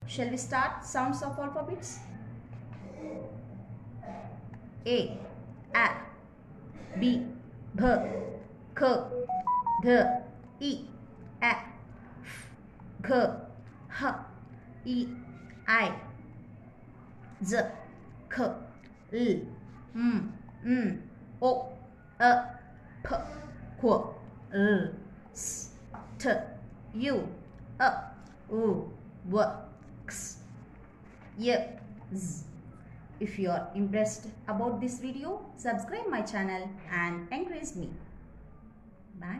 Shall we start sounds of alphabets? A, A, B, B, K, D, E, A, F, G, H, I, I, Z, K, L, M, N, O, P, Q, R, S, T, U, U, V, X, Y, Z. If you are impressed about this video, subscribe my channel and encourage me.